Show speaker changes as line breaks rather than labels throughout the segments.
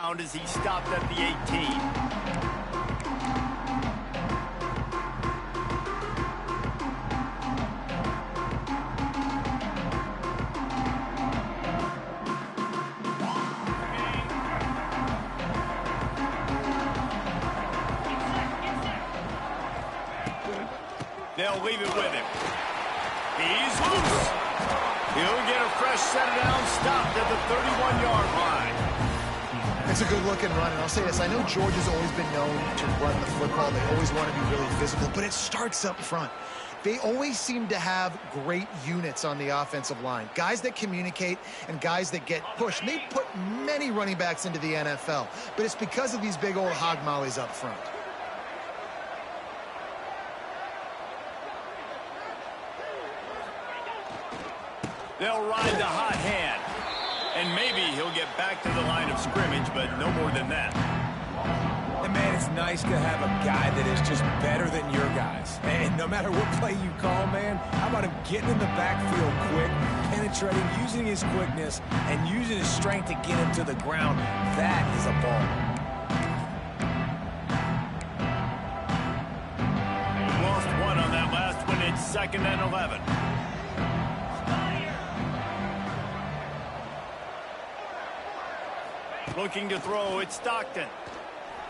as he stopped at the 18. They'll leave it with him. He's loose. He'll get a fresh set down, stopped at the 31-yard line.
It's a good-looking run, and I'll say this. I know Georgia's always been known to run the football. They always want to be really physical, but it starts up front. They always seem to have great units on the offensive line. Guys that communicate and guys that get pushed. And they put many running backs into the NFL, but it's because of these big old hog mollies up front.
They'll ride the hot hand. And maybe he'll get back to the line of scrimmage, but no more than that.
And, man, it's nice to have a guy that is just better than your guys. And no matter what play you call, man, how about him getting in the backfield quick, penetrating, using his quickness, and using his strength to get him to the ground? That is a ball.
Lost one on that last one. It's 2nd and 11. Looking to throw, it's Stockton.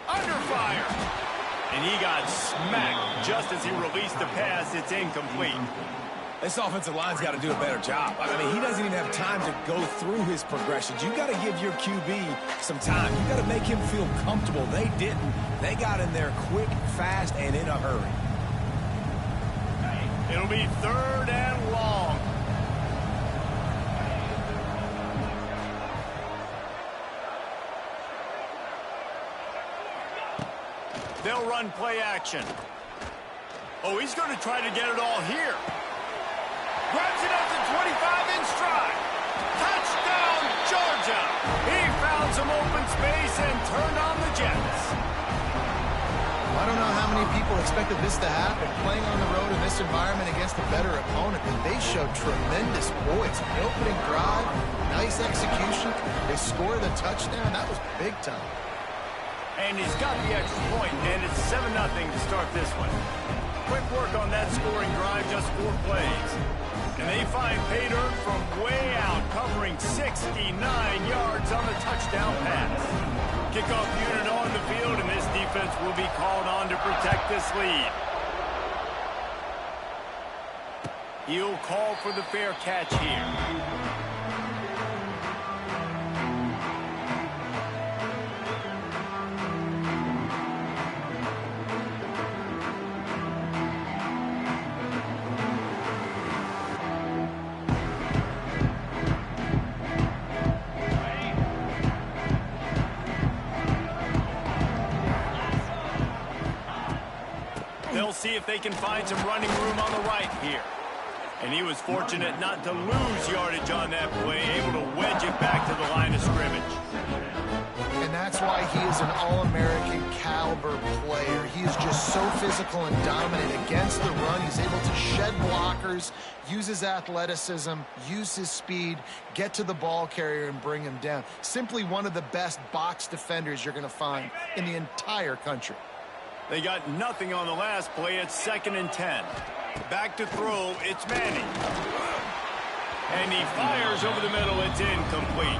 Under fire. And he got smacked just as he released the pass. It's incomplete.
This offensive line's got to do a better job. I mean, he doesn't even have time to go through his progressions. You got to give your QB some time. You got to make him feel comfortable. They didn't. They got in there quick, fast, and in a hurry.
It'll be 3rd and long. They'll run play action. Oh, he's going to try to get it all here. Grabs it up to 25 in stride. Touchdown, Georgia. He found some open space and turned on the Jets.
I don't know how many people expected this to happen. Playing on the road in this environment against a better opponent, but they showed tremendous poise. The opening drive, nice execution. They scored a touchdown. That was big time.
And he's got the extra point, and it's 7-0 to start this one. Quick work on that scoring drive, just 4 plays. And they find pay dirt from way out, covering 69 yards on the touchdown pass. Kickoff unit on the field, and this defense will be called on to protect this lead. He'll call for the fair catch here. They'll see if they can find some running room on the right here. And he was fortunate not to lose yardage on that play, able to wedge it back to the line of scrimmage.
And that's why he is an All-American caliber player. He is just so physical and dominant against the run. He's able to shed blockers, use his athleticism, use his speed, get to the ball carrier and bring him down. Simply one of the best box defenders you're going to find in the entire country.
They got nothing on the last play. It's 2nd and 10. Back to throw. It's Manning. And he fires over the middle. It's incomplete.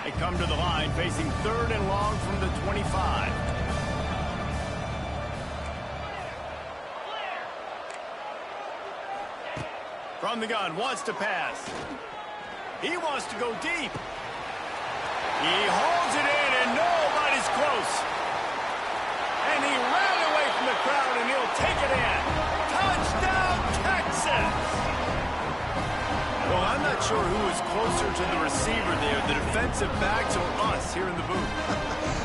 They come to the line, facing 3rd and long from the 25. From the gun, wants to pass. He wants to go deep. He holds it in, and nobody's close. And he ran away from the crowd, and he'll take it in. Touchdown, Texas! Well, I'm not sure who is closer to the receiver there, the defensive backs or us here in the booth.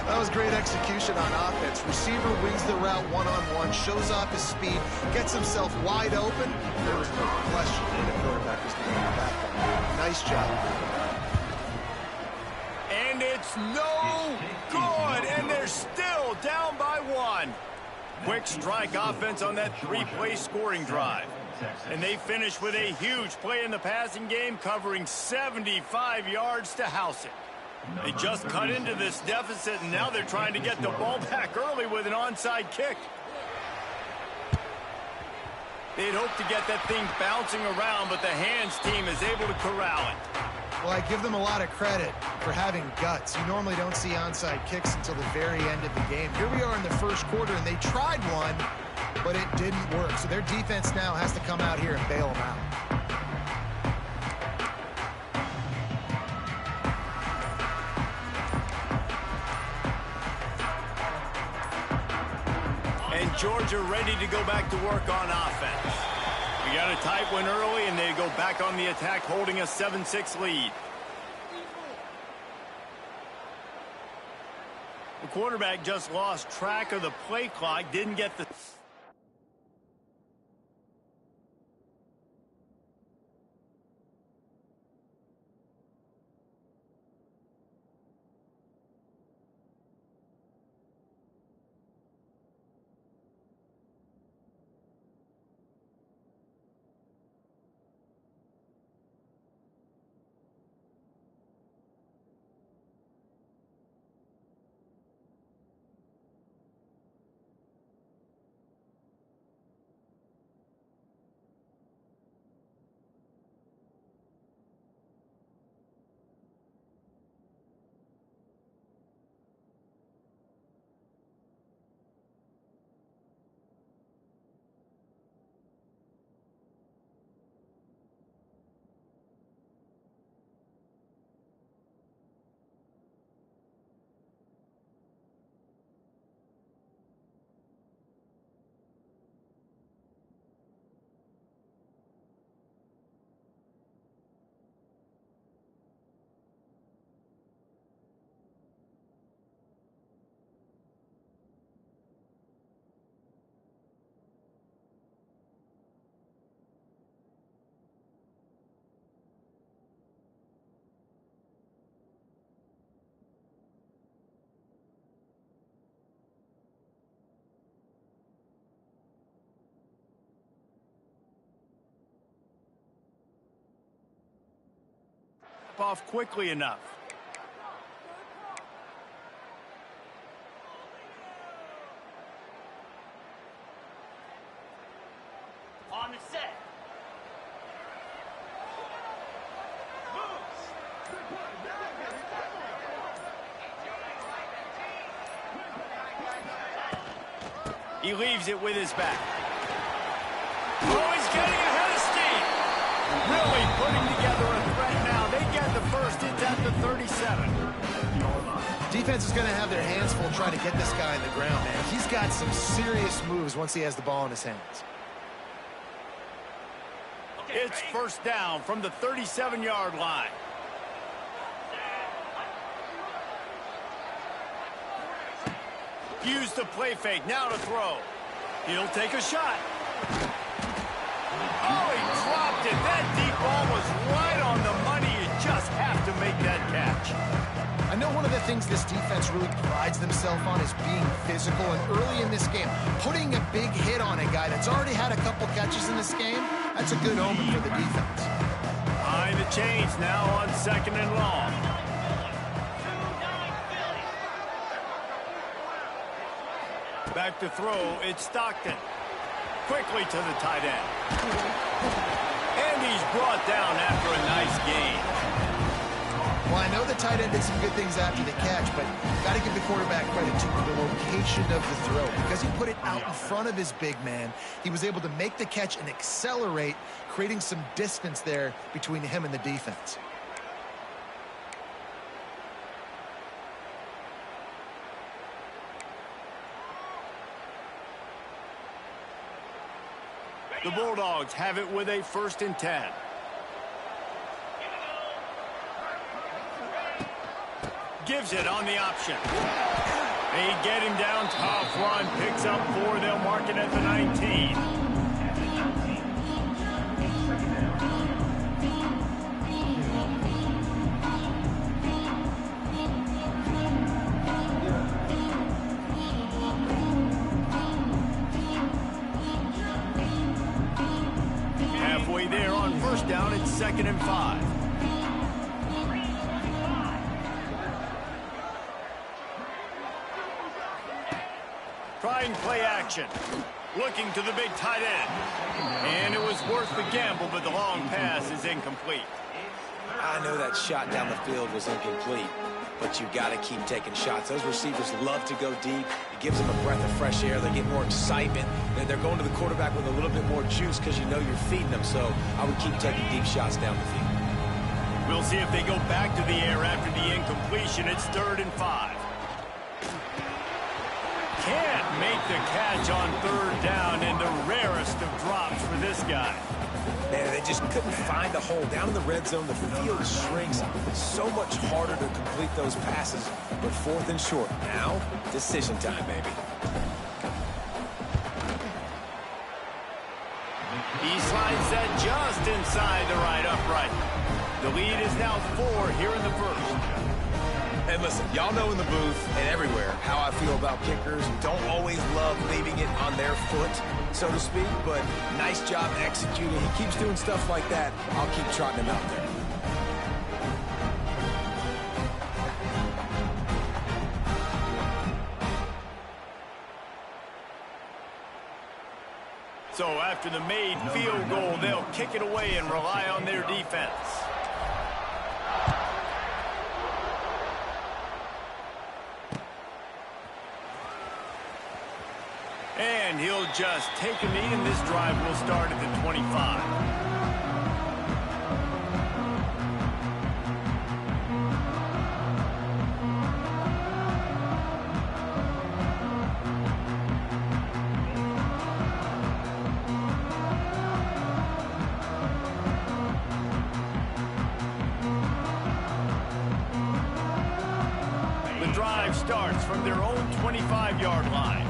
That was great execution on offense. Receiver wins the route one-on-one, shows off his speed, gets himself wide open. There was no question that the quarterback was going to back up. Nice job.
And it's no good. quick strike offense on that three-play scoring drive. And they finish with a huge play in the passing game, covering 75 yards to house it. They just cut into this deficit, and now they're trying to get the ball back early with an onside kick. They'd hope to get that thing bouncing around, but the hands team is able to corral it.
Well, I give them a lot of credit for having guts. You normally don't see onside kicks until the very end of the game. Here we are in the first quarter, and they tried one, but it didn't work. So their defense now has to come out here and bail them out.
And Georgia ready to go back to work on offense. We got a tight one early, and they go back on the attack, holding a 7-6 lead. The quarterback just lost track of the play clock, didn't get the... off quickly enough.
On the set. Moves.
He leaves it with his back. Oh, he's getting ahead of steam. Really putting together a threat now. They get the first. It's at the 37.
Defense is going to have their hands full trying to get this guy in the ground, man. He's got some serious moves once he has the ball in his hands.
It's first down from the 37-yard line. Use the play fake. Now to throw. He'll take a shot. Oh, he dropped it. That deep ball was right on the money. You just have to make that catch.
I know one of the things this defense really prides themselves on is being physical, and early in this game, putting a big hit on a guy that's already had a couple catches in this game, that's a good omen for the defense.
Behind the chains now on 2nd and long. Back to throw, it's Stockton. Quickly to the tight end. And he's brought down after a nice gain.
Well, I know the tight end did some good things after the catch, but got to give the quarterback credit to the location of the throw. Because he put it out in front of his big man, he was able to make the catch and accelerate, creating some distance there between him and the defense.
The Bulldogs have it with a 1st and 10. Gives it on the option. They get him down, tough run, picks up 4. They'll mark it at the 19. down. It's 2nd and 5. Trying play action. Looking to the big tight end. And it was worth the gamble, but the long pass is incomplete.
I know that shot down the field was incomplete, but you got to keep taking shots. Those receivers love to go deep. It gives them a breath of fresh air. They get more excitement. They're going to the quarterback with a little bit more juice because you know you're feeding them. So I would keep taking deep shots down the field.
We'll see if they go back to the air after the incompletion. It's 3rd and 5. Can't make the catch on 3rd down, and the rarest of drops for this guy.
Man, they just couldn't find the hole. Down in the red zone, the field shrinks. It's so much harder to complete those passes. But 4th and short. Now, decision time, baby.
He slides that just inside the right upright. The lead is now 4 here in the 1st.
And listen, y'all know in the booth and everywhere how I feel about kickers. Don't always love leaving it on their foot, so to speak, but nice job executing. He keeps doing stuff like that. I'll keep trotting him out there.
So after the made field goal, they'll kick it away and rely on their defense. And he'll just take a knee, and this drive will start at the 25. The drive starts from their own 25-yard line.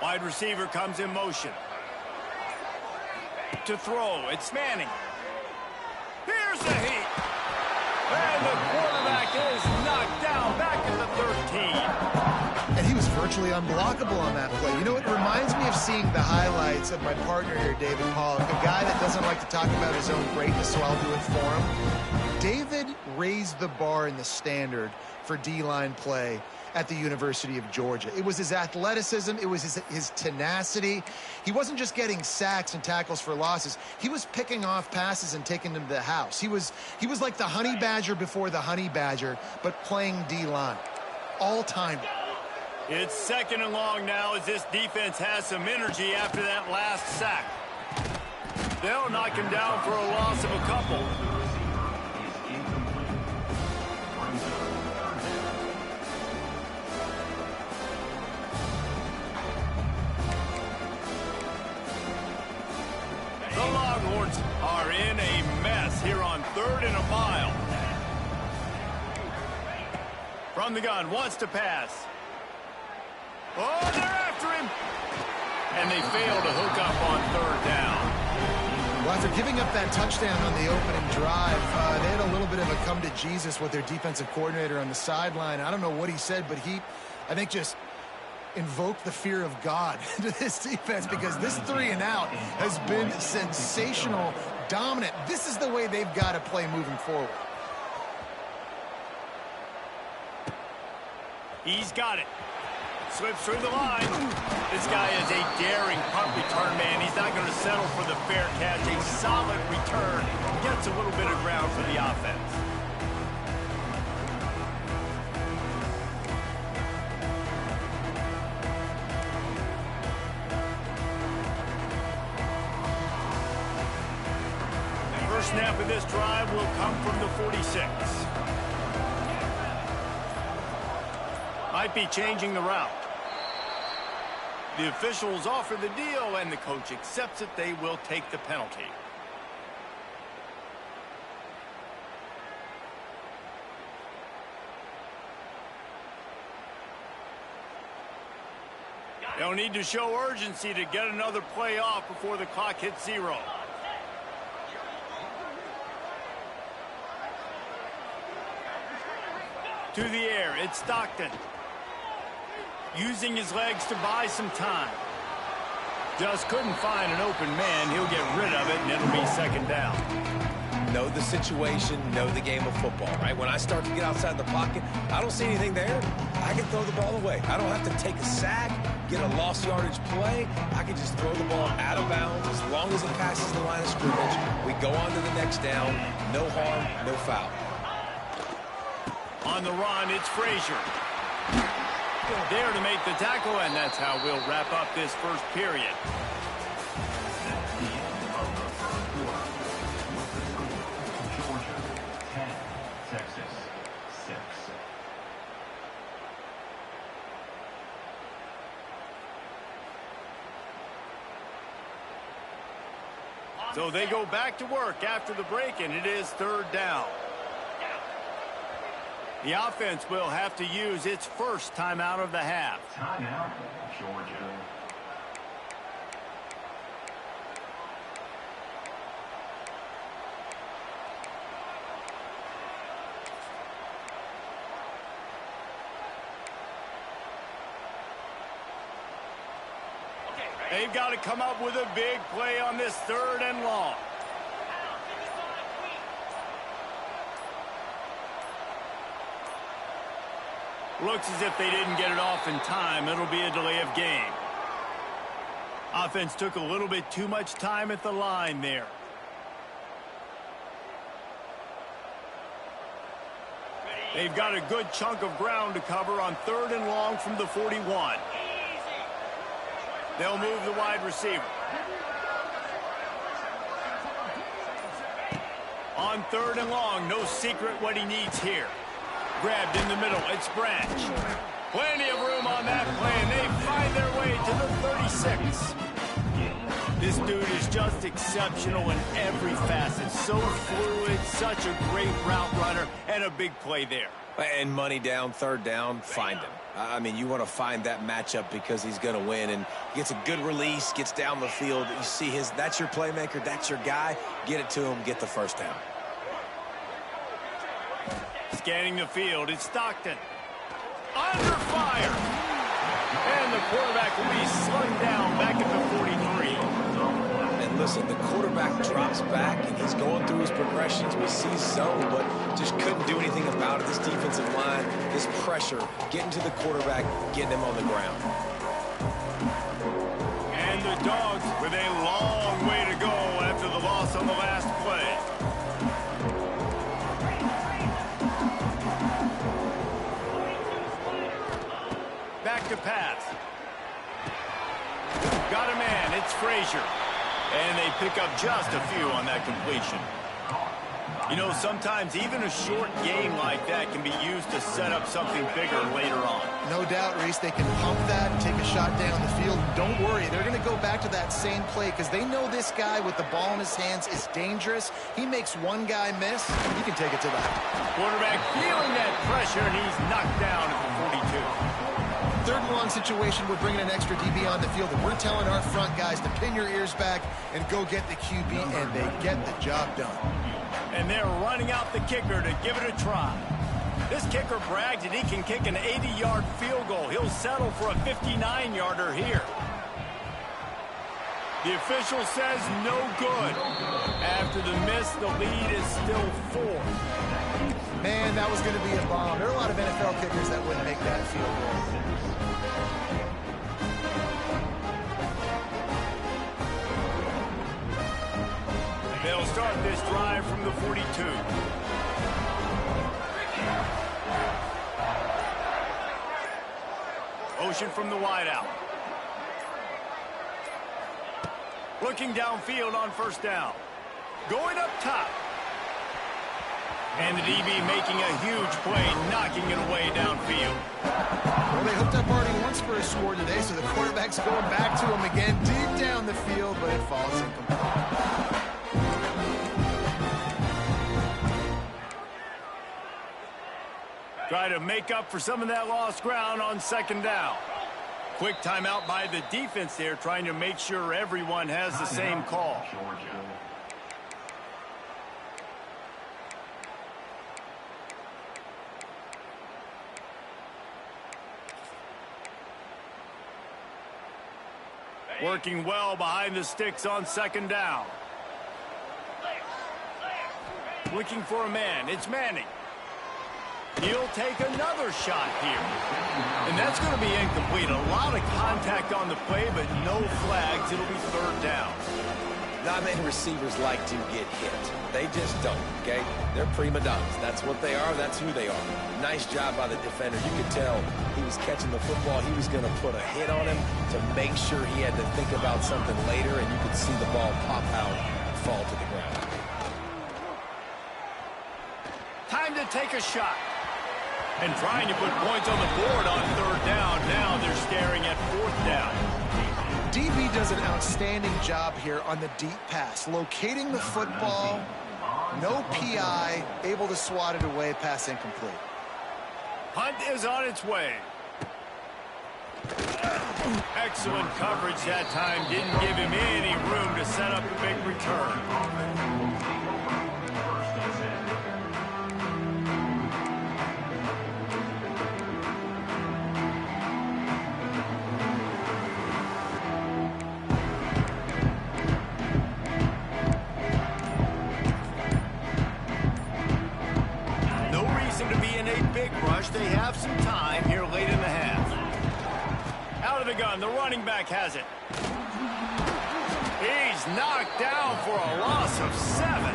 Wide receiver comes in motion. To throw, it's Manning. Here's the heat. And the quarterback is knocked down back at the 13.
And he was virtually unblockable on that play. You know, it reminds me of seeing the highlights of my partner here, David Pollock, a guy that doesn't like to talk about his own greatness, so I'll do it for him. David raised the bar in the standard for D-line play at the University of Georgia. It was his athleticism. It was his tenacity. He wasn't just getting sacks and tackles for losses. He was picking off passes and taking them to the house. He was like the honey badger before the honey badger, but playing D-line. All-time.
It's 2nd and long now as this defense has some energy after that last sack. They'll knock him down for a loss of a couple. The Longhorns are in a mess here on 3rd and a mile. From the gun, wants to pass. Oh, they're after him. And they fail to hook up on 3rd down.
Well, after giving up that touchdown on the opening drive, they had a little bit of a come to Jesus with their defensive coordinator on the sideline. I don't know what he said, but he, I think, just invoked the fear of God into this defense, because this 3-and-out has been sensational, dominant. This is the way they've got to play moving forward.
He's got it. Slips through the line. This guy is a daring punt return man. He's not going to settle for the fair catch. A solid return. Gets a little bit of ground for the offense. First snap of this drive will come from the 46. Might be changing the route. The officials offer the deal, and the coach accepts it. They will take the penalty. They'll need to show urgency to get another play off before the clock hits 0. To the air, it's Stockton. Using his legs to buy some time. Just couldn't find an open man. He'll get rid of it, and it'll be second down.
Know the situation, know the game of football, right? When I start to get outside the pocket, I don't see anything there, I can throw the ball away. I don't have to take a sack, get a lost yardage play. I can just throw the ball out of bounds as long as it passes the line of scrimmage. We go on to the next down. No harm, no foul.
On the run, it's Frazier. There to make the tackle, and that's how we'll wrap up this first period. So they go back to work after the break, and it is third down. The offense will have to use its first timeout of the half.
Timeout, Georgia.
They've got to come up with a big play on this third and long. Looks as if they didn't get it off in time. It'll be a delay of game. Offense took a little bit too much time at the line there. They've got a good chunk of ground to cover on third and long from the 41. They'll move the wide receiver. On third and long, no secret what he needs here. Grabbed in the middle, it's Branch. Plenty of room on that play, and they find their way to the 36. This dude is just exceptional in every facet. So fluid, such a great route runner, and a big play there.
And money down, third down, find him. I mean, you want to find that matchup because he's going to win, and gets a good release, gets down the field. You see that's your playmaker, that's your guy. Get it to him, get the first down.
Scanning the field, it's Stockton. Under fire. And the quarterback will be slung down back at the 43.
And listen, the quarterback drops back, and he's going through his progressions. We see zone, but just couldn't do anything about it. This defensive line, this pressure, getting to the quarterback, getting him on the ground.
And the Dogs with a long way to go after the loss on the last play. Back to pass. Got a man, it's Frazier. And they pick up just a few on that completion. You know, sometimes even a short game like that can be used to set up something bigger later on.
No doubt, Reese, they can pump that and take a shot down the field. Don't worry, they're going to go back to that same play because they know this guy with the ball in his hands is dangerous. He makes one guy miss, he can take it to the house.
Quarterback feeling that pressure, and he's knocked down at the 42.
Third and long situation, we're bringing an extra DB on the field, and we're telling our front guys to pin your ears back and go get the QB, and they get the job done.
And they're running out the kicker to give it a try. This kicker brags that he can kick an 80-yard field goal. He'll settle for a 59-yarder here. The official says no good. After the miss, the lead is still 4.
Man, that was going to be a bomb. There are a lot of NFL kickers that wouldn't make that field goal.
They'll start this drive from the 42. Motion from the wideout. Looking downfield on first down. Going up top. And the DB making a huge play, knocking it away downfield.
Well, they hooked up already once for a score today, so the quarterback's going back to him again deep down the field, but it falls incomplete.
Try to make up for some of that lost ground on second down. Quick timeout by the defense there, trying to make sure everyone has the same call. Working well behind the sticks on second down. Looking for a man. It's Manning. He'll take another shot here. And that's going to be incomplete. A lot of contact on the play, but no flags. It'll be third down.
Not many receivers like to get hit. They just don't, okay? They're prima donnas. That's what they are. That's who they are. Nice job by the defender. You could tell he was catching the football. He was going to put a hit on him to make sure he had to think about something later, and you could see the ball pop out and fall to the ground.
Time to take a shot. And trying to put points on the board on third down. Now they're staring at fourth down.
DB does an outstanding job here on the deep pass, locating the football, no PI, able to swat it away, pass incomplete.
Hunt is on its way. Excellent coverage that time. Didn't give him any room to set up a big return. They have some time here late in the half. Out of the gun, the running back has it. He's knocked down for a loss of 7.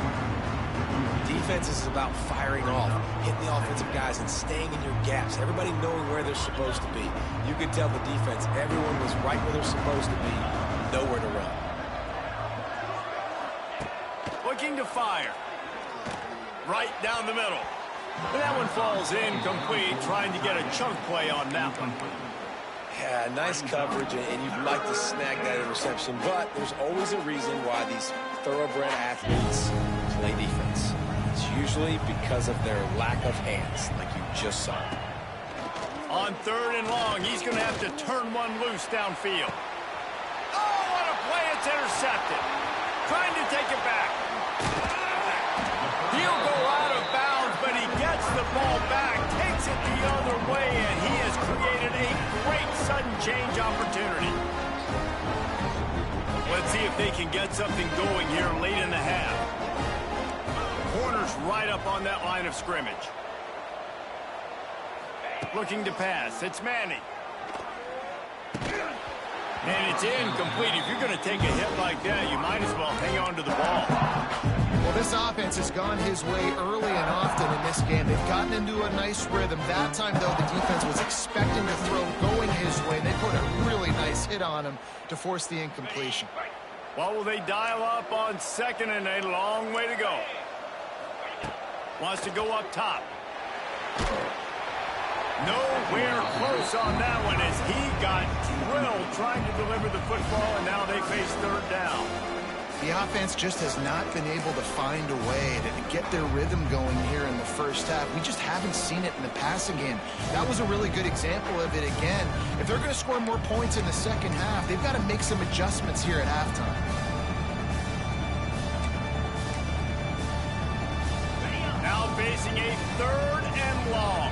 Defense is about firing off, hitting the offensive guys, and staying in your gaps. Everybody knowing where they're supposed to be. You could tell the defense, everyone was right where they're supposed to be, nowhere to run.
Looking to fire. Right down the middle. And that one falls incomplete, trying to get a chunk play on that one.
Yeah, nice coverage, and you'd like to snag that interception, but there's always a reason why these thoroughbred athletes play defense. It's usually because of their lack of hands, like you just saw.
On third and long, he's going to have to turn one loose downfield. Oh, what a play. It's intercepted. Trying to take it back. He'll go out of bounds, but he gets the ball back, takes it the other way, and he has created a great sudden change opportunity. Let's see if they can get something going here late in the half. Corner's right up on that line of scrimmage. Looking to pass. It's Manning. And it's incomplete. If you're going to take a hit like that, you might as well hang on to the ball.
Well, this offense has gone his way early and often in this game. They've gotten into a nice rhythm. That time, though, the defense was expecting to throw going his way. They put a really nice hit on him to force the incompletion.
Well, will they dial up on second and a long way to go? Wants to go up top. Nowhere close on that one as he got drilled trying to deliver the football, and now they face third down.
The offense just has not been able to find a way to get their rhythm going here in the first half. We just haven't seen it in the passing game. That was a really good example of it again. If they're going to score more points in the second half, they've got to make some adjustments here at halftime.
Now facing a third and long.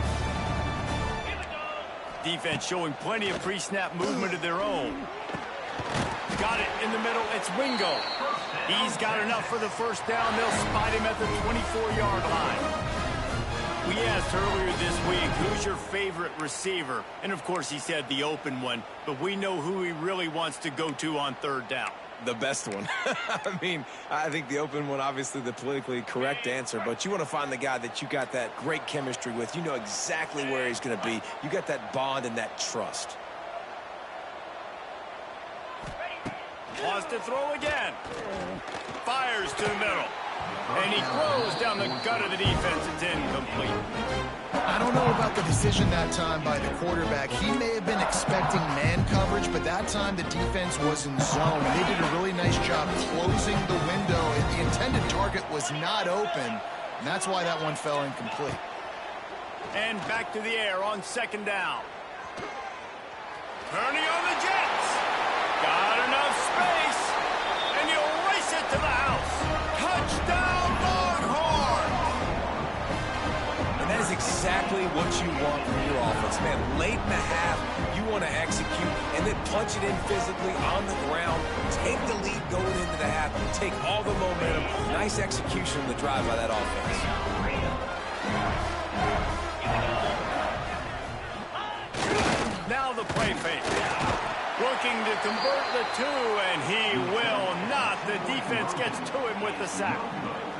Defense showing plenty of pre-snap movement of their own. Got it in the middle. It's Wingo. He's got enough for the first down. They'll spot him at the 24-yard line. We asked earlier this week, who's your favorite receiver? And, of course, he said the open one. But we know who he really wants to go to on third down.
The best one. I mean, I think the open one, obviously the politically correct answer, but you want to find the guy that you got that great chemistry with. You know exactly where he's going to be. You got that bond and that trust.
Wants to throw again. Fires to the middle. And he throws down the gut of the defense. It's incomplete.
I don't know about the decision that time by the quarterback. He may have been expecting man coverage, but that time the defense was in zone. They did a really nice job closing the window. The intended target was not open, and that's why that one fell incomplete.
And back to the air on second down. Turning on the Jets. Got enough space, and he'll race it to the house. Touchdown, Longhorns!
And that is exactly exactly what you want from your offense. Man, late in the half, you want to execute and then punch it in physically on the ground, take the lead going into the half, take all the momentum. Nice execution of the drive by that offense.
Now the play fake. Looking to convert the two, and he will not. The defense gets to him with the sack.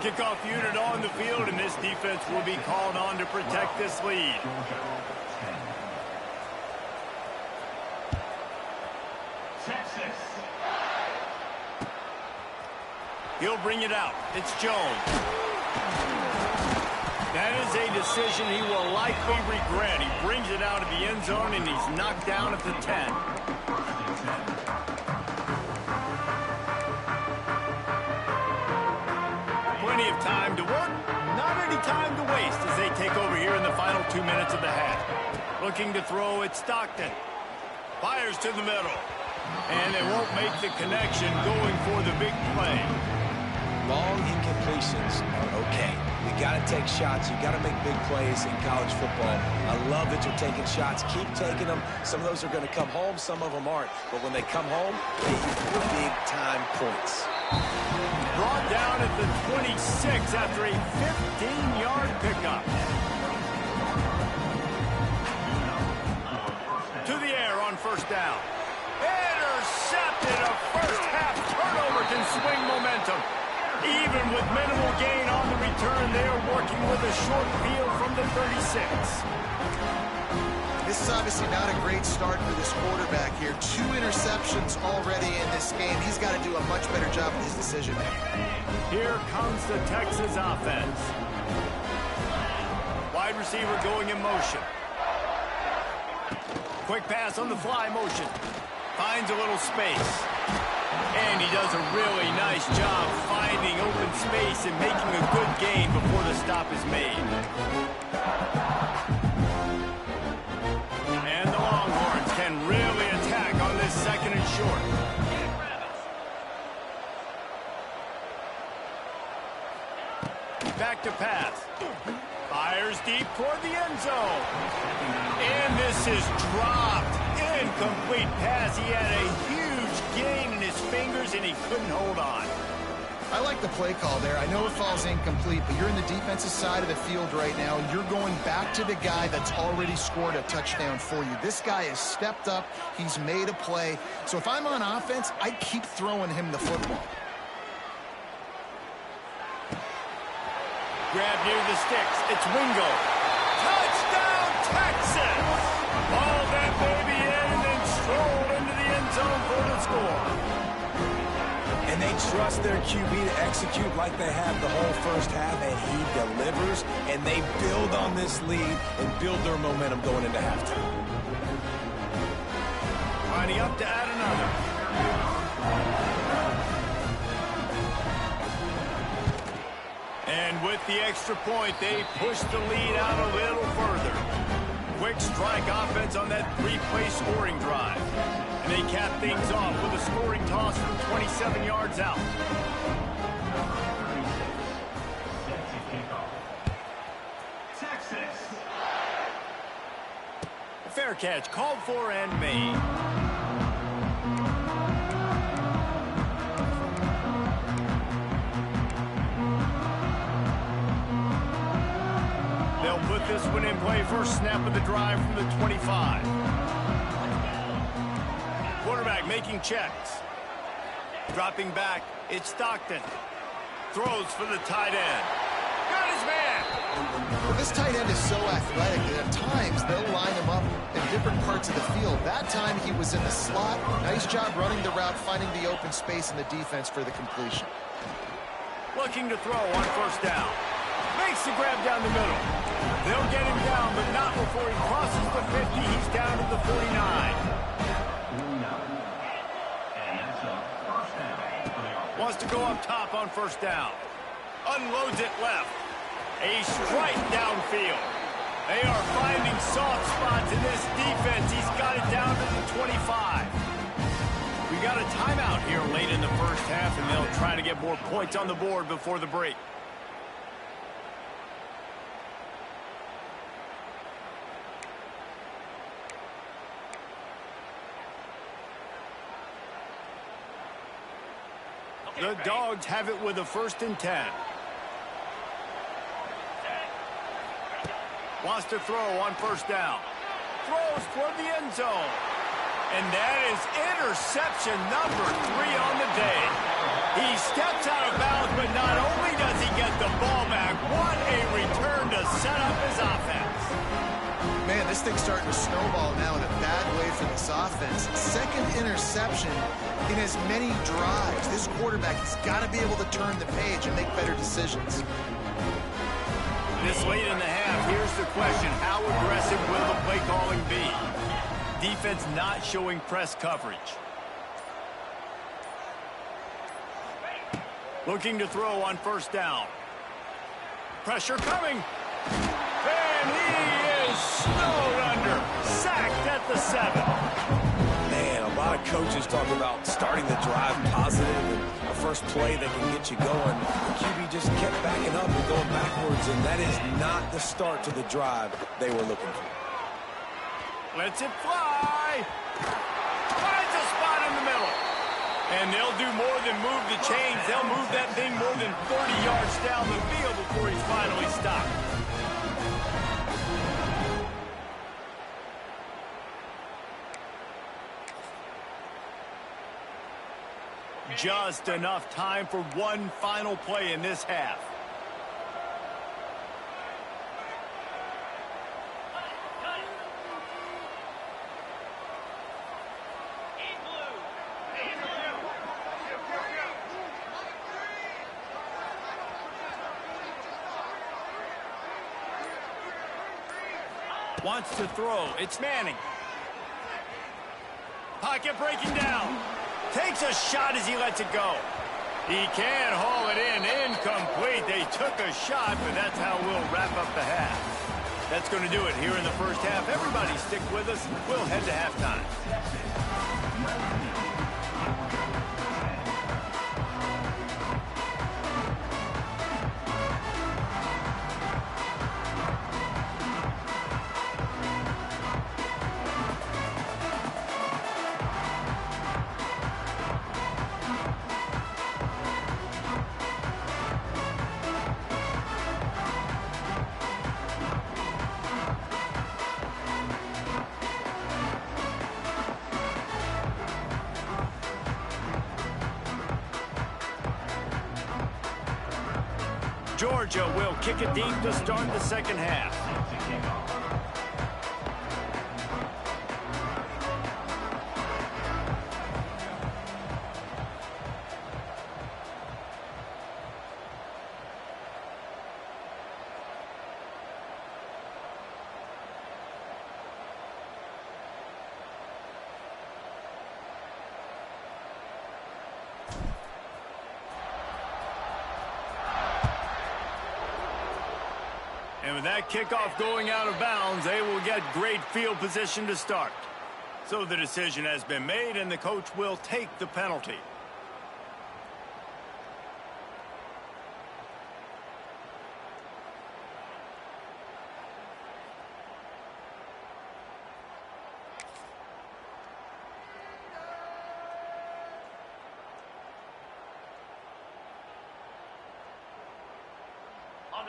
Kickoff unit on the field, and this defense will be called on to protect this lead.
Texas.
He'll bring it out. It's Jones. That is a decision he will likely regret. He brings it out of the end zone, and he's knocked down at the 10. Plenty of time to work, not any time to waste as they take over here in the final 2 minutes of the half. Looking to throw it, Stockton. Fires to the middle. And they won't make the connection going for the big play.
Long incompletions are okay. You got to take shots. You got to make big plays in college football. I love that you're taking shots. Keep taking them. Some of those are going to come home. Some of them aren't. But when they come home, they equal big-time points.
Brought down at the 26 after a 15-yard pickup. To the air on first down. Intercepted. A first-half turnover can swing momentum. Even with minimal gain on the return, they are working with a short field from the 36.
This is obviously not a great start for this quarterback here. 2 interceptions already in this game. He's got to do a much better job with his decision making.
Here comes the Texas offense. Wide receiver going in motion. Quick pass on the fly motion. Finds a little space. And he does a really nice job finding open space and making a good gain before the stop is made. And the Longhorns can really attack on this second and short. Back to pass. Fires deep toward the end zone. And this is dropped. Incomplete pass. He had a huge gain in his fingers, and he couldn't hold on.
I like the play call there. I know it falls incomplete, but you're in the defensive side of the field right now. You're going back to the guy that's already scored a touchdown for you. This guy has stepped up. He's made a play. So if I'm on offense, I keep throwing him the football.
Grab near the sticks. It's Wingo. Touchdown, Texas! Ball that baby in and then strolled into the end zone for the score.
And they trust their QB to execute like they have the whole first half, and he delivers, and they build on this lead and build their momentum going into halftime.
Lining up to add another. And with the extra point, they push the lead out a little further. Quick strike offense on that 3-play scoring drive. And they cap things off with a scoring toss from 27 yards out.
Texas.
Fair catch called for and made. They'll put this one in play. First snap of the drive from the 25. Quarterback making checks. Dropping back, it's Stockton. Throws for the tight end. Got his man.
Well, this tight end is so athletic that at times they'll line him up in different parts of the field. That time he was in the slot. Nice job running the route, finding the open space in the defense for the completion.
Looking to throw on first down. Makes the grab down the middle. They'll get him down, but not before he crosses the 50. He's down to the 49. Wants to go up top on first down. Unloads it left. A strike downfield. They are finding soft spots in this defense. He's got it down to the 25. We got a timeout here late in the first half, and they'll try to get more points on the board before the break. The Dogs have it with a 1st and 10. Wants to throw on 1st down. Throws toward the end zone. And that is interception number 3 on the day. He steps out of bounds, but not only does he get the ball back, what a return to set up his offense.
Man, this thing's starting to snowball now in a bad way for this offense. 2nd interception in as many drives. This quarterback has got to be able to turn the page and make better decisions.
This late in the half, here's the question. How aggressive will the play calling be? Defense not showing press coverage. Looking to throw on 1st down. Pressure coming. And he is snowed under. Sacked at the 7.
Man, a lot of coaches talk about starting the drive positive and a first play that can get you going. The QB just kept backing up and going backwards, and that is not the start to the drive they were looking for.
Lets it fly. Finds a spot in the middle. And they'll do more than move the chains. They'll move that thing more than 30 yards down the field before he's finally stopped. Just enough time for one final play in this half. Wants to throw. It's Manning. Pocket breaking down. Takes a shot as he lets it go. He can haul it in. Incomplete. They took a shot, but that's how we'll wrap up the half. That's going to do it here in the 1st half. Everybody stick with us. We'll head to halftime. Georgia will kick it deep to start the 2nd half. And with that kickoff going out of bounds, they will get great field position to start. So the decision has been made, and the coach will take the penalty.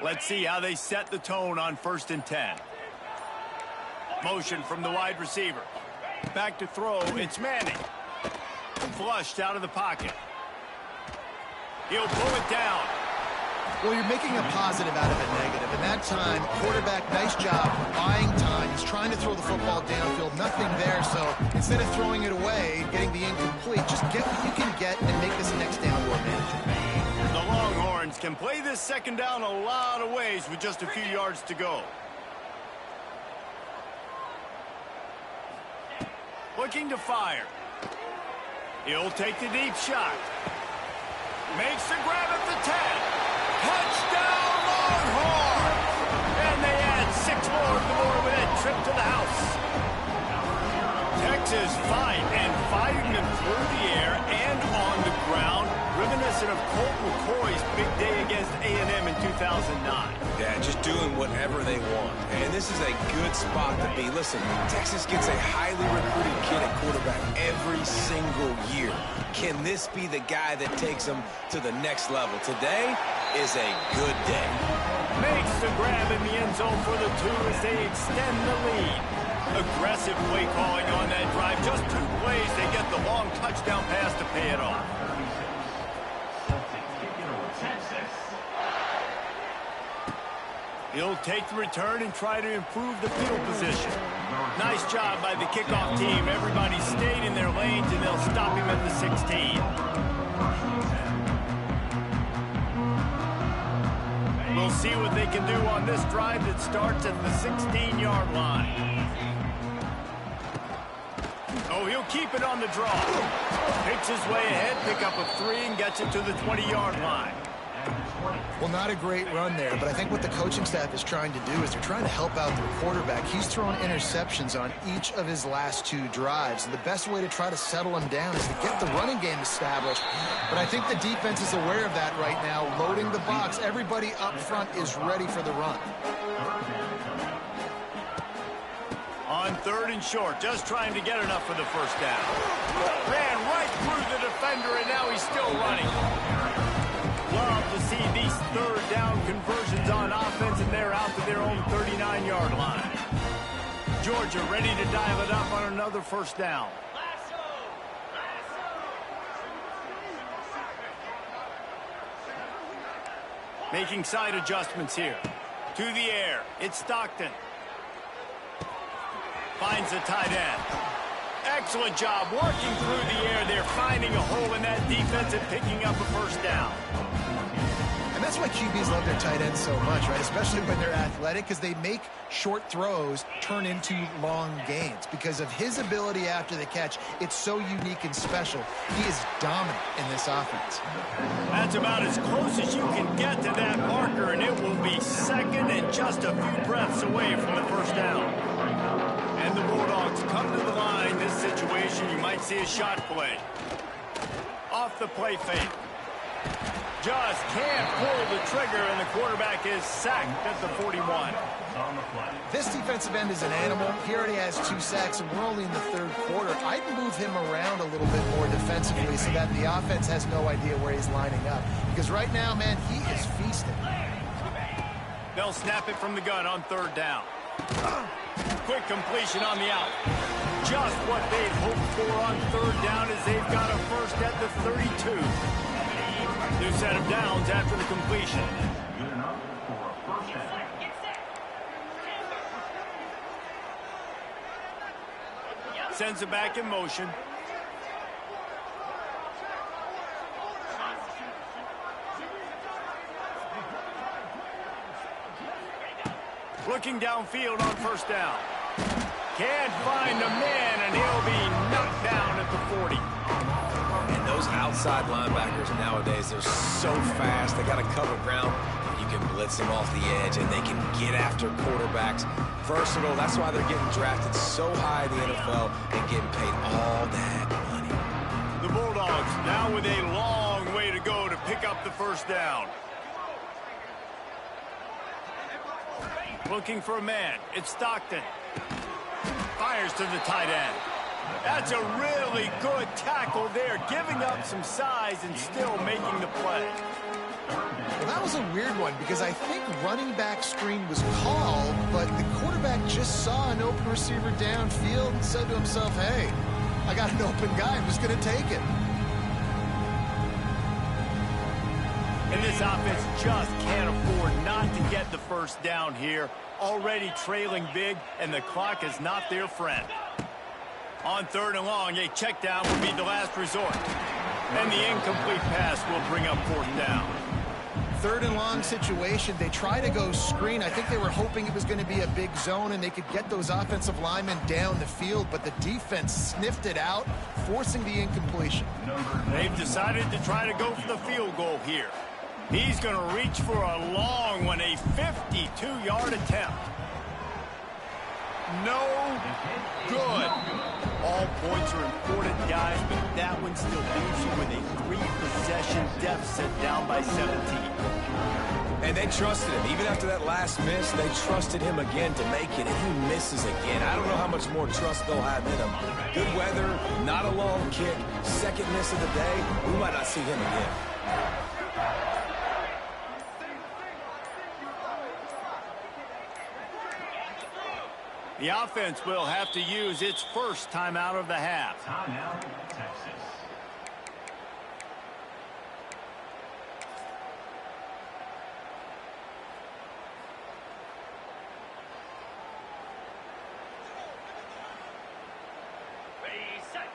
Let's see how they set the tone on 1st and 10. Motion from the wide receiver. Back to throw. It's Manning. Flushed out of the pocket. He'll pull it down.
Well, you're making a positive out of a negative. And that time, quarterback, nice job buying time. He's trying to throw the football downfield. Nothing there. So instead of throwing it away, getting the incomplete, just get what you can get and make this next down more manageable.
The Longhorns can play this 2nd down a lot of ways with just a few yards to go. Looking to fire. He'll take the deep shot. Makes the grab at the 10. Touchdown Longhorns! And they add 6 more with a trip to the house. Texas fight and fighting them through the air and on the ground. Driven reminiscent of Colt McCoy's big day against A&M in 2009.
Yeah, just doing whatever they want. And this is a good spot to be. Listen, Texas gets a highly recruited kid at quarterback every single year. Can this be the guy that takes them to the next level? Today is a good day.
Makes the grab in the end zone for the 2 as they extend the lead. Aggressive play calling on that drive. Just 2 plays, they get the long touchdown pass to pay it off. He'll take the return and try to improve the field position. Nice job by the kickoff team. Everybody stayed in their lanes, and they'll stop him at the 16. We'll see what they can do on this drive that starts at the 16-yard line. Oh, he'll keep it on the draw. Picks his way ahead, pick up a 3, and gets it to the 20-yard line.
Well, not a great run there, but I think what the coaching staff is trying to do is they're trying to help out their quarterback. He's thrown interceptions on each of his last 2 drives. And the best way to try to settle him down is to get the running game established. But I think the defense is aware of that right now, loading the box. Everybody up front is ready for the run.
On 3rd and short, just trying to get enough for the first down. Ran right through the defender, and now he's still running. Love to see these 3rd down conversions on offense, and they're out to their own 39-yard line. Georgia ready to dial it up on another first down. Making side adjustments here. To the air, it's Stockton. Finds the tight end. Excellent job working through the air. They're finding a hole in that defense and picking up a first down.
And that's why QBs love their tight ends so much, right? Especially when they're athletic, because they make short throws turn into long gains. Because of his ability after the catch, it's so unique and special. He is dominant in this offense.
That's about as close as you can get to that marker, and it will be second and just a few breaths away from the first down. And the Bulldogs come to the line. This situation, you might see a shot play. Off the play fake. Just can't pull the trigger, and the quarterback is sacked at the 41.
This defensive end is an animal. He already has 2 sacks, and we're only in the 3rd quarter. I'd move him around a little bit more defensively so that the offense has no idea where he's lining up. Because right now, man, he is feasting.
They'll snap it from the gun on 3rd down. Quick completion on the out. Just what they'd hoped for on 3rd down as they've got a first at the 32. New set of downs after the completion. Sends it back in motion. Looking downfield on first down. Can't find a man, and he'll be knocked down at the 40.
And those outside linebackers nowadays, they're so fast. They got to cover ground. You can blitz them off the edge, and they can get after quarterbacks. Versatile. That's why they're getting drafted so high in the NFL and getting paid all that money.
The Bulldogs now with a long way to go to pick up the first down. Looking for a man. It's Stockton. Fires to the tight end. That's a really good tackle there, giving up some size and still making the play.
Well, that was a weird one because I think running back screen was called, but the quarterback just saw an open receiver downfield and said to himself, hey, I got an open guy. I'm just going to take it.
And this offense just can't afford not to get the first down here. Already trailing big, and the clock is not their friend. On 3rd and long, a check down will be the last resort. And the incomplete pass will bring up 4th down.
3rd and long situation. They try to go screen. I think they were hoping it was going to be a big zone and they could get those offensive linemen down the field, but the defense sniffed it out, forcing the incompletion.
They've decided to try to go for the field goal here. He's going to reach for a long one, a 52-yard attempt. No good. All points are important, guys, but that one still leaves you with a 3-possession deficit down by 17.
And they trusted him. Even after that last miss, they trusted him again to make it, and he misses again. I don't know how much more trust they'll have in him. Good weather, not a long kick, second miss of the day. We might not see him again.
The offense will have to use its first timeout of the half.
Timeout, Texas.
Ready, set.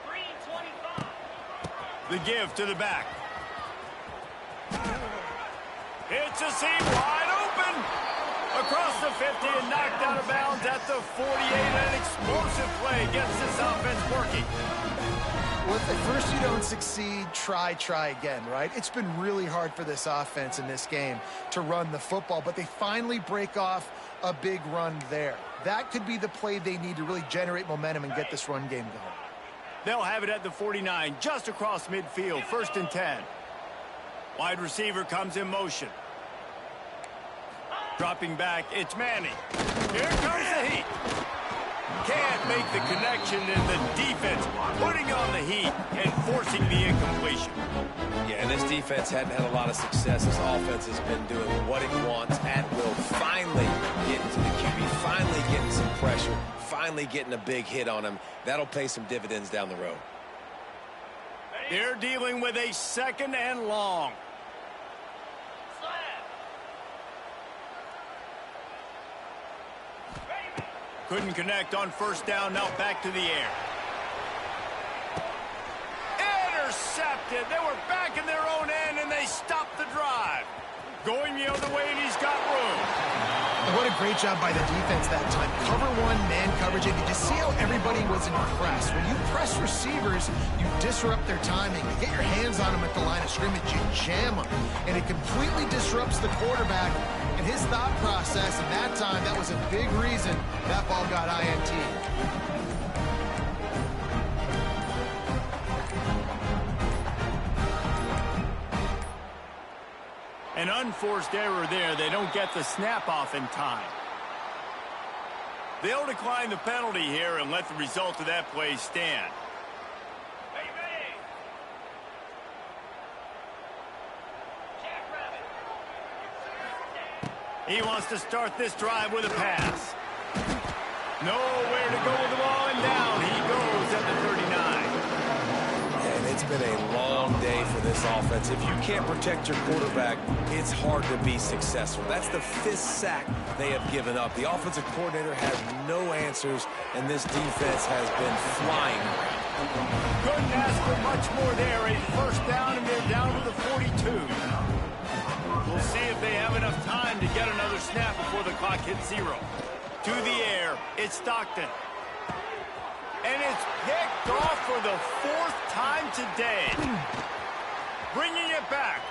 3:25.
The give to the back. It's a seam wide open. Across the 50 and knocked out of bounds at the 48. An explosive play gets this offense working.
Well, if at first you don't succeed, try again, right? It's been really hard for this offense in this game to run the football, but they finally break off a big run there. That could be the play they need to really generate momentum and get this run game going.
They'll have it at the 49, just across midfield, 1st and 10. Wide receiver comes in motion. Dropping back, it's Manning. Here comes the heat. Can't make the connection, and the defense putting on the heat and forcing the incompletion.
Yeah, and this defense hadn't had a lot of success. This offense has been doing what it wants at will. Finally getting to the QB, finally getting some pressure, finally getting a big hit on him. That'll pay some dividends down the road.
They're dealing with a 2nd and long. Couldn't connect on 1st down, now back to the air. Intercepted. They were back in their own end, and they stopped the drive. Going the other way, and he's got room.
And what a great job by the defense that time. Cover one, man coverage, and you just see how everybody was in press. When you press receivers, you disrupt their timing. You get your hands on them at the line of scrimmage, you jam them, and it completely disrupts the quarterback and his thought process. And that time, that was a big reason that ball got INT.
An unforced error there. They don't get the snap off in time. They'll decline the penalty here and let the result of that play stand. He wants to start this drive with a pass. Nowhere to go with the ball, and down he goes at the 39.
And it's been a long day for this offense. If you can't protect your quarterback, it's hard to be successful. That's the 5th sack they have given up. The offensive coordinator has no answers, and this defense has been flying around.
Couldn't ask for much more there. A 1st down, and they're down to the 42. We'll see if they have enough time to get another snap before the clock hits 0. To the air, it's Stockton. And it's picked off for the 4th time today. Bringing it back.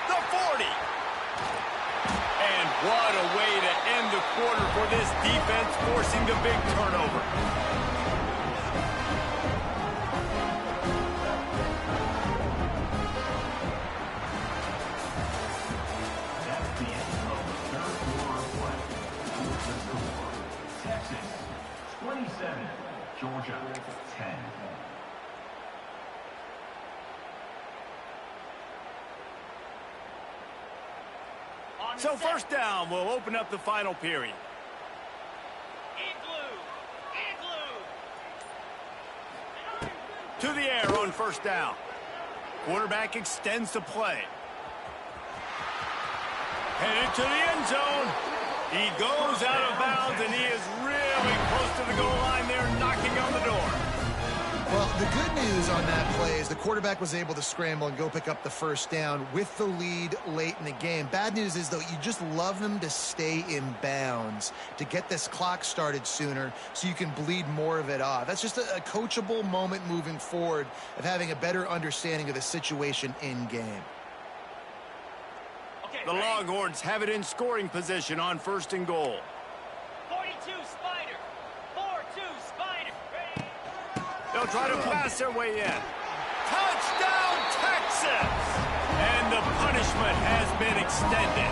The 40. And what a way to end the quarter for this defense, forcing the big turnover.
That's the end of the 3rd quarter of play. The score, Texas 27, Georgia 10.
So 1st down will open up the final period. To the air on 1st down. Quarterback extends the play. Headed to the end zone. He goes out of bounds, and he is really close to the goal line there, knocking on the door.
Well, the good news on that play is the quarterback was able to scramble and go pick up the 1st down with the lead late in the game. Bad news is, though, you just love them to stay in bounds to get this clock started sooner so you can bleed more of it off. That's just a coachable moment moving forward of having a better understanding of the situation in game.
Okay,
The Longhorns have it in scoring position on 1st and goal.
42 Spider. 4-2 Spider.
They'll try to pass their way in. Touchdown, Texas! And the punishment has been extended.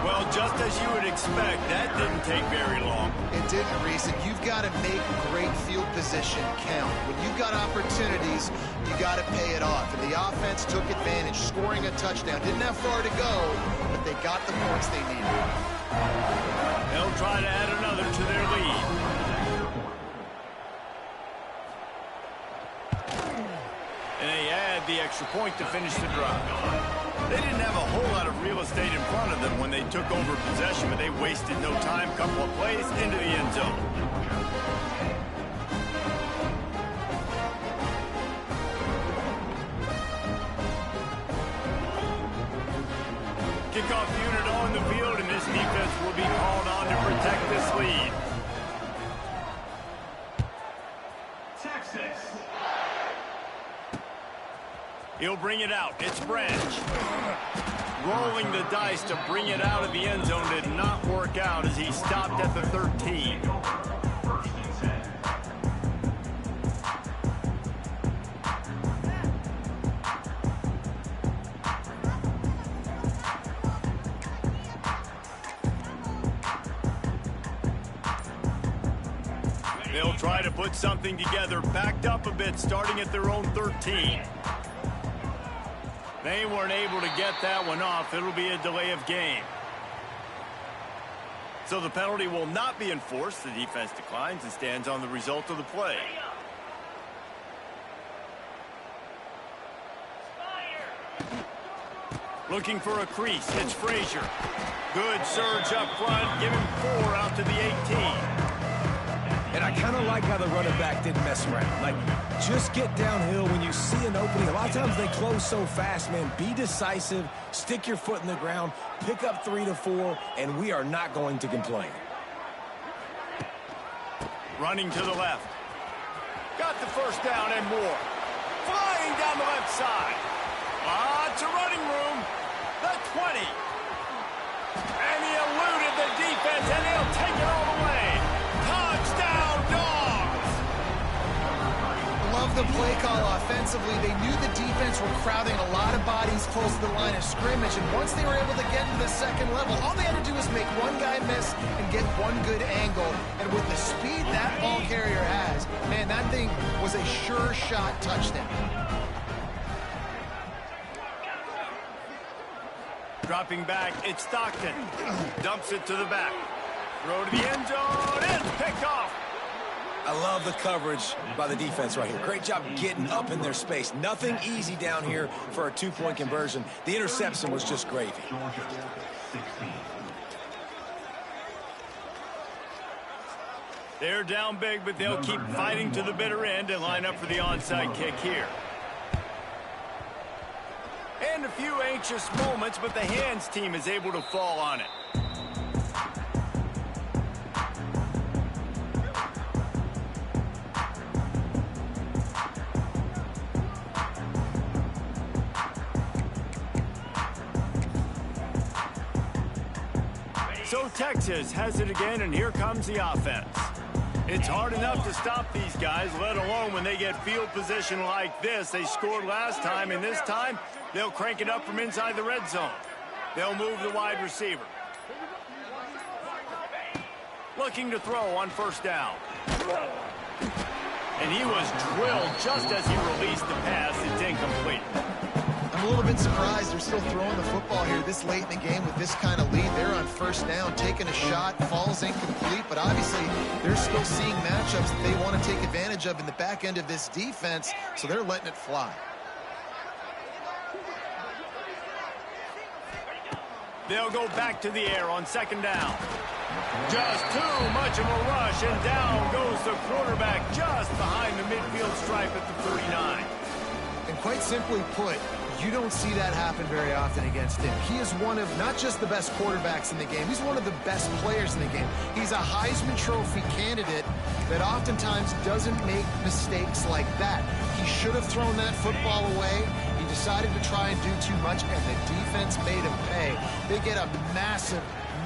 Well, just as you would expect, that didn't take very long.
It didn't, Reese, and you've got to make great field position count. When you've got opportunities, you got to pay it off. And the offense took advantage, scoring a touchdown. Didn't have far to go, but they got the points they needed.
They'll try to add another to their lead. And they add the extra point to finish the drive. They didn't have a whole lot of real estate in front of them when they took over possession, but they wasted no time. Couple of plays into the end zone. Kickoff unit on the field, and this defense will be called on to protect this lead.
Texas.
He'll bring it out. It's Branch. Rolling the dice to bring it out of the end zone did not work out as he stopped at the 13.
First and 10.
They'll try to put something together, backed up a bit, starting at their own 13. They weren't able to get that one off. It'll be a delay of game. So the penalty will not be enforced. The defense declines and stands on the result of the play. Looking for a crease. It's Frazier. Good surge up front. Give him 4 out to the 18.
And I kind of like how the running back didn't mess around. Like, just get downhill when you see an opening. A lot of times they close so fast, man. Be decisive, stick your foot in the ground, pick up 3 to 4, and we are not going to complain.
Running to the left. Got the first down and more. Flying down the left side. Lots of running room. The 20. And he eluded the defense, and he'll take it all the way. Touchdown, Dogs!
Love the play call offensively. They knew the defense were crowding a lot of bodies close to the line of scrimmage, and once they were able to get to the second level, all they had to do was make one guy miss and get one good angle. And with the speed that ball carrier has, man, that thing was a sure shot touchdown.
Dropping back, it's Stockton. Dumps it to the back. Throw to the end zone, and picked off.
I love the coverage by the defense right here. Great job getting up in their space. Nothing easy down here for a 2-point conversion. The interception was just gravy.
Georgia, 16.
They're down big, but they'll keep fighting to the bitter end and line up for the onside kick here. And a few anxious moments, but the hands team is able to fall on it. So Texas has it again, and here comes the offense. It's hard enough to stop these guys, let alone when they get field position like this. They scored last time, and this time they'll crank it up from inside the red zone. They'll move the wide receiver. Looking to throw on first down. And he was drilled just as he released the pass. It's incomplete.
I'm a little bit surprised they're still throwing the football here this late in the game with this kind of lead. They're on first down, taking a shot, falls incomplete, but obviously they're still seeing matchups that they want to take advantage of in the back end of this defense, so they're letting it fly.
They'll go back to the air on second down. Just too much of a rush, and down goes the quarterback just behind the midfield stripe at the 39.
And quite simply put, you don't see that happen very often against him. He is one of not just the best quarterbacks in the game, he's one of the best players in the game. He's a Heisman Trophy candidate that oftentimes doesn't make mistakes like that. He should have thrown that football away. He decided to try and do too much, and the defense made him pay. They get a massive,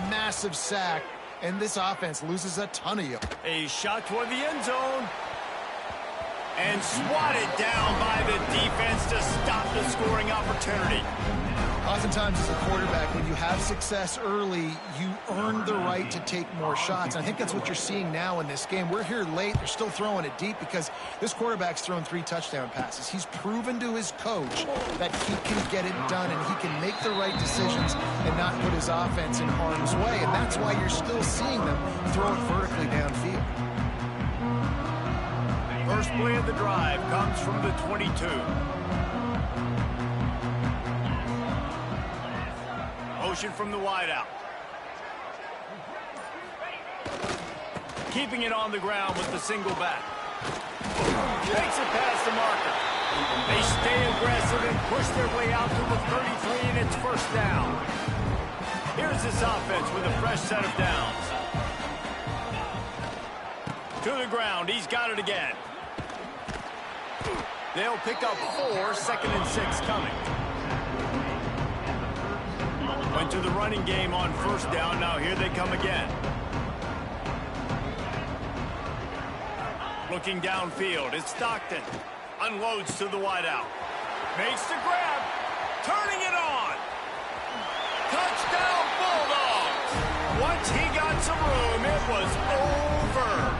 massive sack, and this offense loses a ton of yards.
A shot toward the end zone. And swatted down by the defense to stop the scoring opportunity.
Oftentimes as a quarterback, when you have success early, you earn the right to take more shots. And I think that's what you're seeing now in this game. We're here late. They're still throwing it deep because this quarterback's thrown 3 touchdown passes. He's proven to his coach that he can get it done and he can make the right decisions and not put his offense in harm's way. And that's why you're still seeing them throw it vertically downfield.
First play of the drive comes from the 22. Motion from the wideout. Keeping it on the ground with the single back. Takes it past the marker. They stay aggressive and push their way out to the 33, and it's first down. Here's this offense with a fresh set of downs. To the ground. He's got it again. They'll pick up 4, 2nd and 6 coming. Went to the running game on first down. Now here they come again. Looking downfield. It's Stockton. Unloads to the wideout. Makes the grab. Turning it on. Touchdown Bulldogs. Once he got some room, it was over.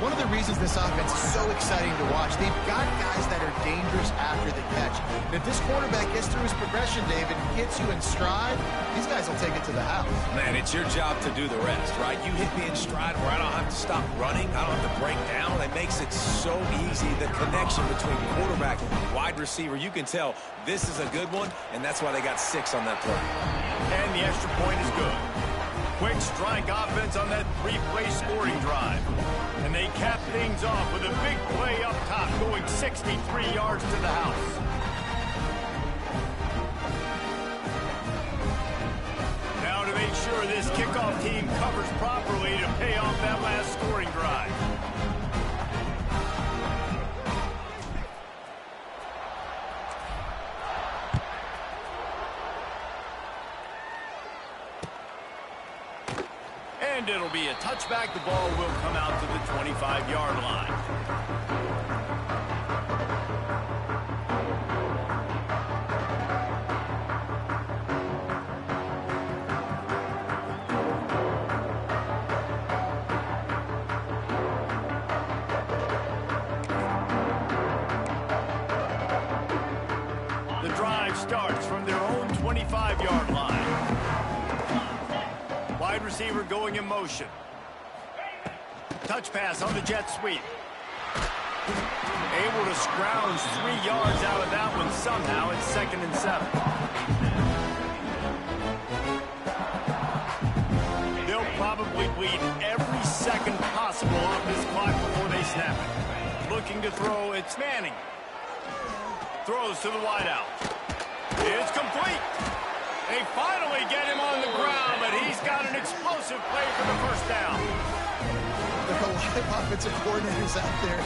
One of the reasons this offense is so exciting to watch, they've got guys that are dangerous after the catch. And if this quarterback gets through his progression, David, and gets you in stride, these guys will take it to the house.
Man, it's your job to do the rest, right? You hit me in stride where I don't have to stop running. I don't have to break down. It makes it so easy. The connection between quarterback and wide receiver, you can tell this is a good one, and that's why they got 6 on that play.
And the extra point is good. Quick strike offense on that 3-play scoring drive. And they cap things off with a big play up top, going 63 yards to the house. Now to make sure this kickoff team covers properly to pay off that last scoring drive. And it'll be a touchback. The ball will come out to the 25-yard line. The drive starts from their own 25-yard line. Wide receiver going in motion. Touch pass on the jet sweep. Able to scrounge 3 yards out of that one somehow. It's 2nd and 7. They'll probably bleed every second possible off this clock before they snap it. Looking to throw, it's Manning. Throws to the wideout. It's complete. They finally get him on the ground, but he's got an explosive play for the first down.
There are a lot of offensive coordinators out there.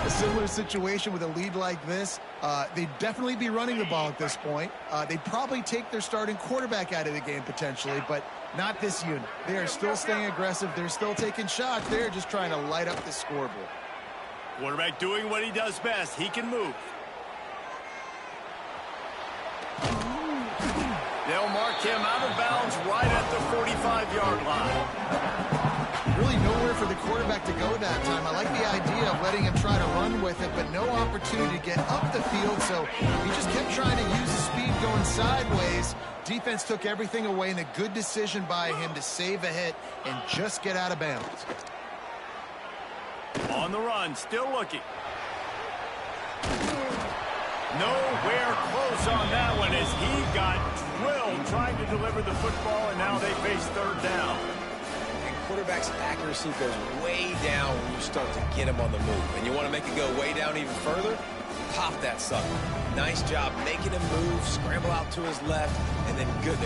A similar situation with a lead like this. They'd definitely be running the ball at this point. They'd probably take their starting quarterback out of the game potentially, but not this unit. They are still staying aggressive. They're still taking shots. They're just trying to light up the scoreboard.
Quarterback doing what he does best. He can move. They'll mark him out of bounds right at the 45-yard line.
Really nowhere for the quarterback to go that time. I like the idea of letting him try to run with it, but no opportunity to get up the field, so he just kept trying to use the speed going sideways. Defense took everything away, and a good decision by him to save a hit and just get out of bounds.
On the run, still looking. Nowhere close on that one as he got drilled trying to deliver the football, and now they face 3rd down.
And quarterback's accuracy goes way down when you start to get him on the move. And you want to make it go way down even further? Pop that sucker. Nice job making him move, scramble out to his left, and then a good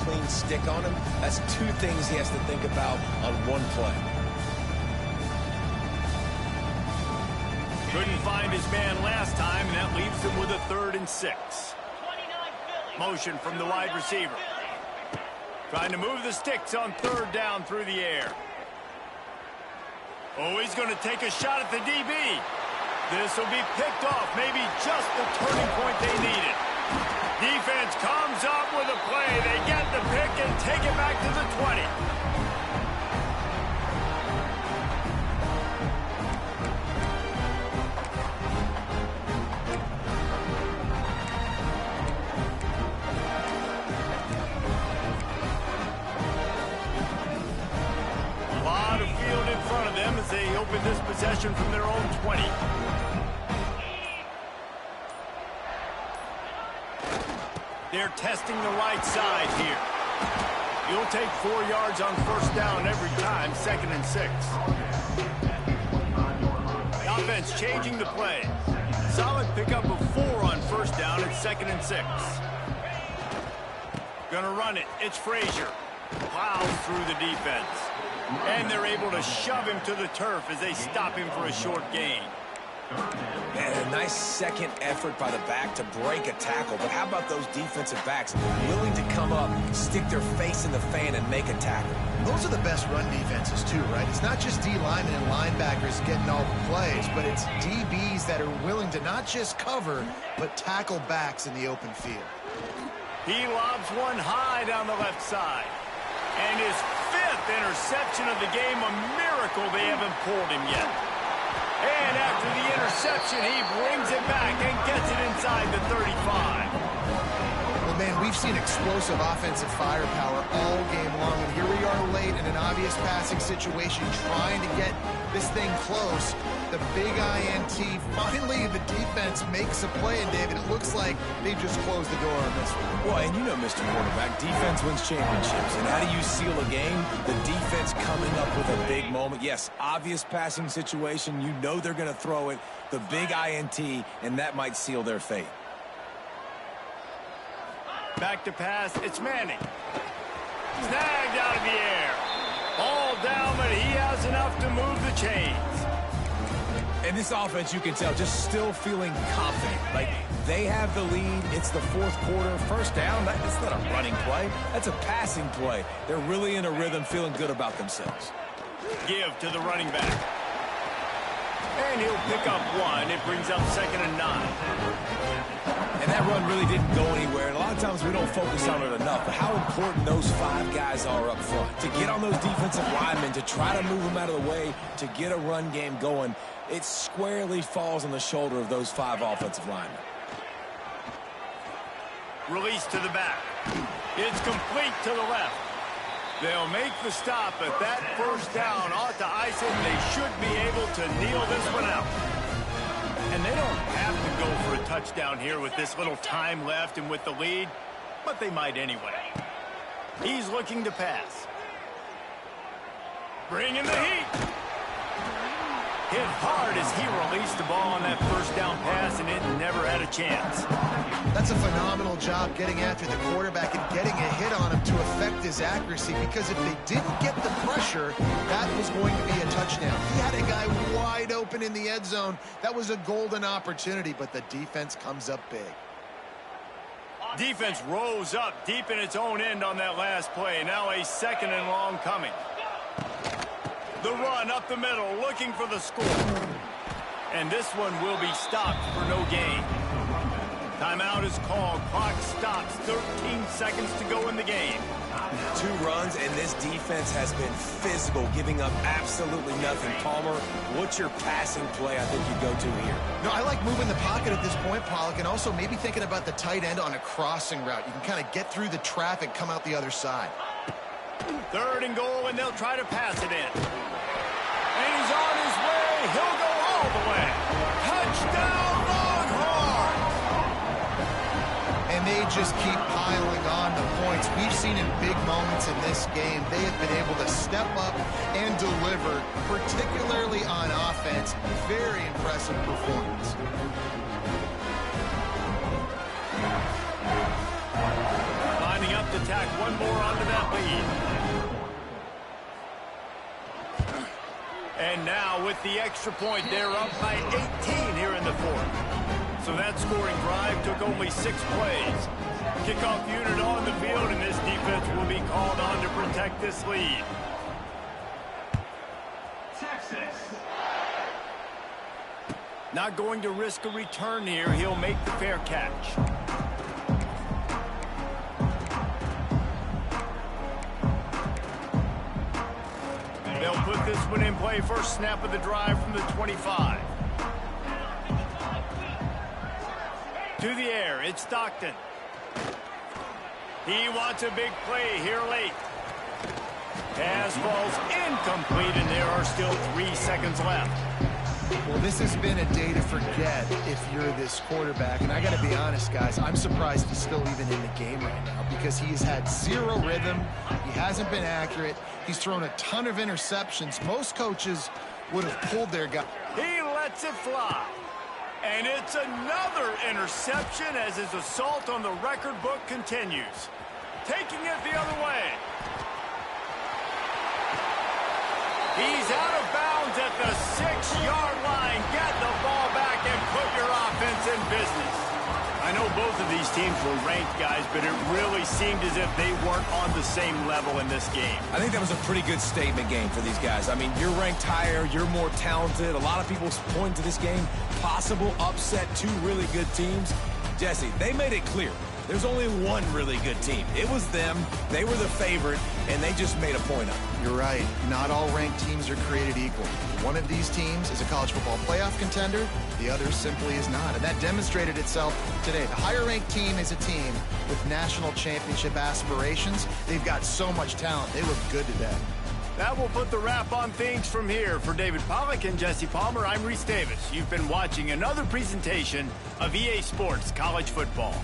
clean stick on him. That's 2 things he has to think about on one play.
Couldn't find his man last time, and that leaves him with a 3rd and 6.
29 Philly.
Motion from the wide receiver. Trying to move the sticks on 3rd down through the air. Oh, he's going to take a shot at the DB. This will be picked off, maybe just the turning point they needed. Defense comes up with a play. They get the pick and take it back to the 20. A lot of field in front of them as they open this possession from their own 20. They're testing the right side here. You'll take 4 yards on 1st down every time, 2nd and 6. The offense changing the play. Solid pickup of 4 on 1st down and 2nd and 6. Gonna run it. It's Frazier. Plows through the defense. And they're able to shove him to the turf as they stop him for a short gain.
And a nice second effort by the back to break a tackle. But how about those defensive backs willing to come up, stick their face in the fan, and make a tackle?
Those are the best run defenses, too, right? It's not just D linemen and linebackers getting all the plays, but it's DBs that are willing to not just cover, but tackle backs in the open field.
He lobs one high down the left side. And his 5th interception of the game, a miracle they haven't pulled him yet. And after the interception, he brings it back and gets it inside the 35.
Well, man, we've seen explosive offensive firepower all game long, and here we are late in an obvious passing situation trying to get this thing close. The big INT, finally the defense makes a play, and David, it looks like they just closed the door on this one.
Well, and you know, Mr. Quarterback, defense wins championships. And how do you seal a game? The defense coming up with a big moment. Yes, obvious passing situation. You know they're going to throw it. The big INT, and that might seal their fate.
Back to pass, it's Manning. Snagged out of the air. All down, but he has enough to move the chains.
And this offense, you can tell, just still feeling confident. Like, they have the lead. It's the 4th quarter. 1st down, that's not a running play. That's a passing play. They're really in a rhythm, feeling good about themselves.
Give to the running back. And he'll pick up 1. It brings up 2nd and 9.
And that run really didn't go anywhere. And a lot of times we don't focus on it enough. But how important those 5 guys are up front. To get on those defensive linemen, to try to move them out of the way, to get a run game going, it squarely falls on the shoulder of those 5 offensive linemen.
Release to the back. It's complete to the left. They'll make the stop, but that 1st down ought to ice it. They should be able to kneel this one out. And they don't have to go for a touchdown here with this little time left and with the lead, but they might anyway. He's looking to pass. Bringing the heat. Hit hard as he released the ball on that 1st down pass, and it never had a chance.
That's a phenomenal job getting after the quarterback and getting a hit on him to affect his accuracy, because if they didn't get the pressure, that was going to be a touchdown. He had a guy wide open in the end zone. That was a golden opportunity, but the defense comes up big.
Defense rose up deep in its own end on that last play. Now a 2nd and long coming. The run up the middle, looking for the score. And this one will be stopped for no gain. Timeout is called. Clock stops. 13 seconds to go in the game.
2 runs, and this defense has been physical, giving up absolutely nothing. Palmer, what's your passing play I think you go to here?
No, I like moving the pocket at this point, Pollock, and also maybe thinking about the tight end on a crossing route. You can kind of get through the traffic, come out the other side.
3rd and goal, and they'll try to pass it in. And he's on his way. He'll go all the way. Touchdown, Longhorn!
And they just keep piling on the points. We've seen in big moments in this game, they have been able to step up and deliver, particularly on offense. Very impressive performance.
Lining up to tack one more onto that lead. And now with the extra point, they're up by 18 here in the fourth. So that scoring drive took only 6 plays. Kickoff unit on the field, and this defense will be called on to protect this lead.
Texas.
Not going to risk a return here. He'll make the fair catch. They'll put this one in play. First snap of the drive from the 25. To the air, it's Stockton. He wants a big play here late. Pass falls incomplete, and there are still 3 seconds left.
Well, this has been a day to forget if you're this quarterback. And I got to be honest, guys, I'm surprised he's still even in the game right now because he's had 0 rhythm. He hasn't been accurate. He's thrown a ton of interceptions. Most coaches would have pulled their guy.
He lets it fly. And it's another interception as his assault on the record book continues. Taking it the other way. He's out of bounds at the 6-yard line. Get the ball back and put your offense in business. I know both of these teams were ranked, guys, but it really seemed as if they weren't on the same level in this game.
I think that was a pretty good statement game for these guys. I mean, you're ranked higher, you're more talented. A lot of people point to this game, possible upset, 2 really good teams. Jesse, they made it clear. There's only one really good team. It was them. They were the favorite, and they just made a point of it.
You're right. Not all ranked teams are created equal. One of these teams is a college football playoff contender. The other simply is not. And that demonstrated itself today. The higher-ranked team is a team with national championship aspirations. They've got so much talent. They look good today.
That will put the wrap on things from here. For David Pollack and Jesse Palmer, I'm Reese Davis. You've been watching another presentation of EA Sports College Football.